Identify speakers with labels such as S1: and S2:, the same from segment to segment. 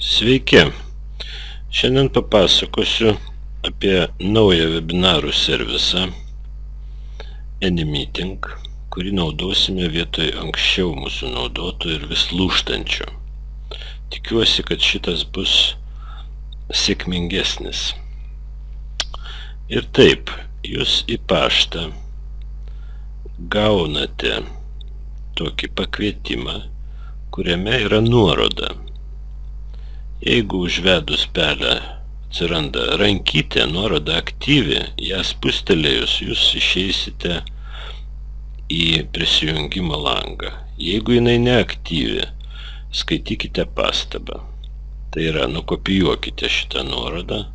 S1: Sveiki! Šiandien papasakosiu apie naują webinarų servisą AnyMeeting, kurį naudosime vietoj anksčiau mūsų naudotų ir vis lūžtančių. Tikiuosi, kad šitas bus sėkmingesnis. Ir taip, jūs į paštą gaunate tokį pakvietimą, kuriame yra nuoroda. Jeigu užvedus pelę atsiranda rankytė, nuoroda aktyvi, ją spustelėjus jūs išeisite į prisijungimo langą. Jeigu jinai neaktyvi, skaitykite pastabą. Tai yra, nukopijuokite šitą nuorodą,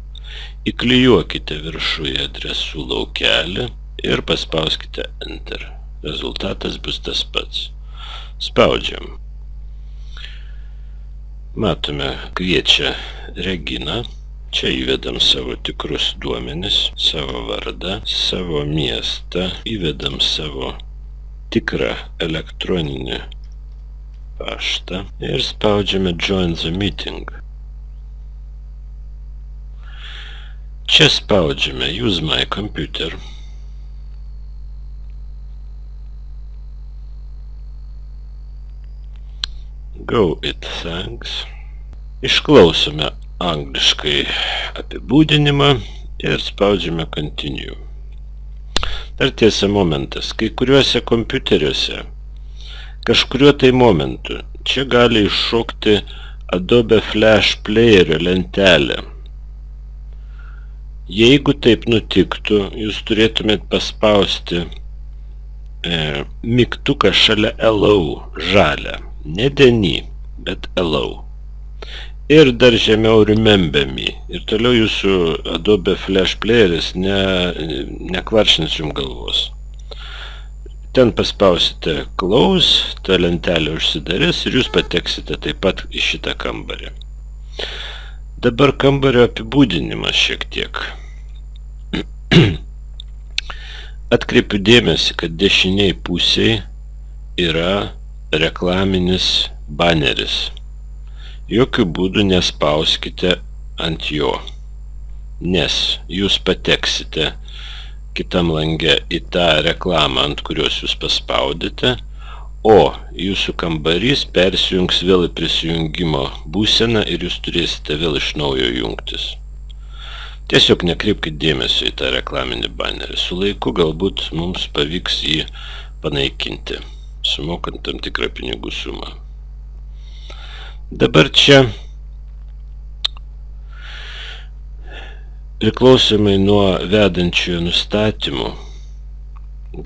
S1: įklijuokite viršuje adresų laukelį ir paspauskite Enter. Rezultatas bus tas pats. Spaudžiam. Matome, kviečia Regina. Čia įvedam savo tikrus duomenis, savo vardą, savo miestą, įvedam savo tikrą elektroninį paštą ir spaudžiame Join the Meeting. Čia spaudžiame Use my computer. Go it, thanks. Išklausome angliškai apibūdinimą ir spaudžiame Continue. Dar tiesa momentas, kai kuriuose kompiuteriuose kažkuriuo tai momentu čia gali iššokti Adobe Flash Playerio lentelė. Jeigu taip nutiktų, jūs turėtumėt paspausti mygtuką šalia Allow žalią. Ne DNI, bet Allow. Ir dar žemiau Remember me. Ir toliau jūsų Adobe Flash Playeris nekvaršins jums galvos. Ten paspausite Close, ta lentelė užsidarės ir jūs pateksite taip pat į šitą kambarį. Dabar kambario apibūdinimas šiek tiek. Atkreipiu dėmesį, kad dešiniai pusėje yra reklaminis baneris. Jokių būdų nespauskite ant jo, nes jūs pateksite kitam lange į tą reklamą, ant kurios jūs paspaudėte, o jūsų kambarys persijungs vėl į prisijungimo būseną ir jūs turėsite vėl iš naujo jungtis. Tiesiog nekreipkite dėmesio į tą reklaminį banerį. Su laiku galbūt mums pavyks jį panaikinti, sumokant tam tikrą pinigų sumą. Dabar čia priklausomai nuo vedančiojo nustatymų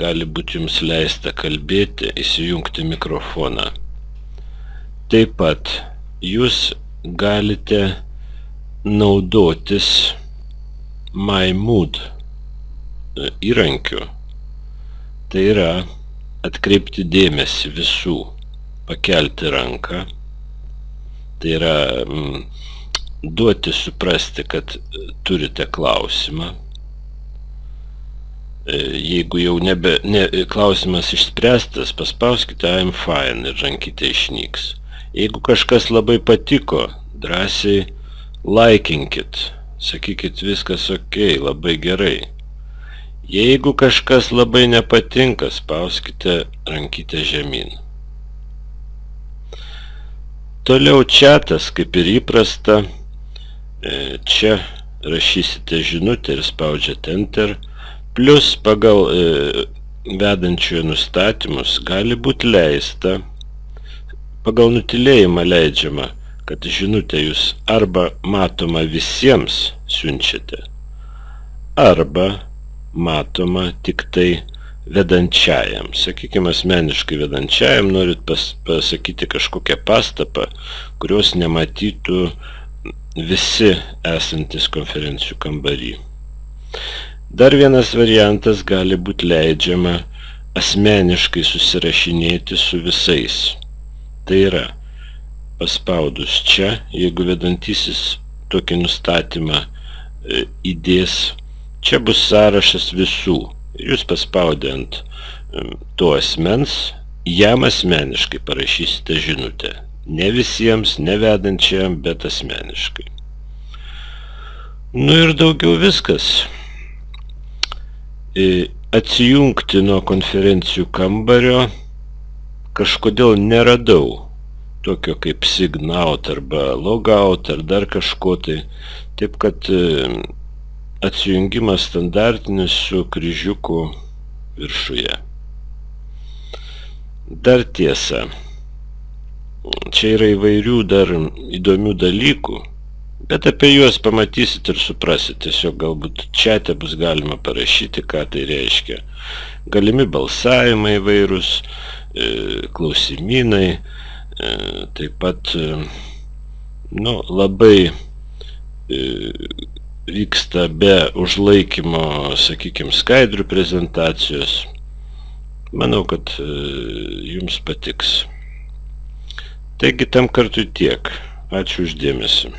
S1: gali būti jums leista kalbėti, įsijungti mikrofoną. Taip pat jūs galite naudotis My Mood įrankiu. Tai yra atkreipti dėmesį visų, pakelti ranką, tai yra duoti suprasti, kad turite klausimą. Jeigu jau klausimas išspręstas, paspauskite I'm fine ir rankytė išnyks. Jeigu kažkas labai patiko, drąsiai laikinkit, sakykit viskas ok, labai gerai. Jeigu kažkas labai nepatinka, spauskite rankytę žemyn. Toliau chatas, kaip ir įprasta, čia rašysite žinutę ir spaudžiate Enter, plus pagal vedančiojo nustatymus gali būti leista, pagal nutylėjimą leidžiama, kad žinutę jūs arba matoma visiems siunčiate, arba matoma tik tai vedančiajam. Sakykime, asmeniškai vedančiajam norit pasakyti kažkokią pastabą, kurios nematytų visi esantis konferencijų kambarį. Dar vienas variantas gali būti leidžiama asmeniškai susirašinėti su visais. Tai yra, paspaudus čia, jeigu vedantysis tokį nustatymą įdės, čia bus sąrašas visų. Jūs paspaudę ant to asmens, jam asmeniškai parašysite žinutę. Ne visiems, ne vedančiam, bet asmeniškai. Nu ir daugiau viskas. Atsijungti nuo konferencijų kambario kažkodėl neradau tokio kaip signaut arba logout ar dar kažko tai. Taip kad atsijungimas standartinis su kryžiuku viršuje. Dar tiesa, čia yra įvairių dar įdomių dalykų, bet apie juos pamatysit ir suprasit. Tiesiog galbūt čiate bus galima parašyti, ką tai reiškia. Galimi balsavimai įvairūs, klausimynai, taip pat labai vyksta be užlaikymo, sakykime, skaidrių prezentacijos. Manau, kad jums patiks. Taigi tam kartui tiek. Ačiū už dėmesį.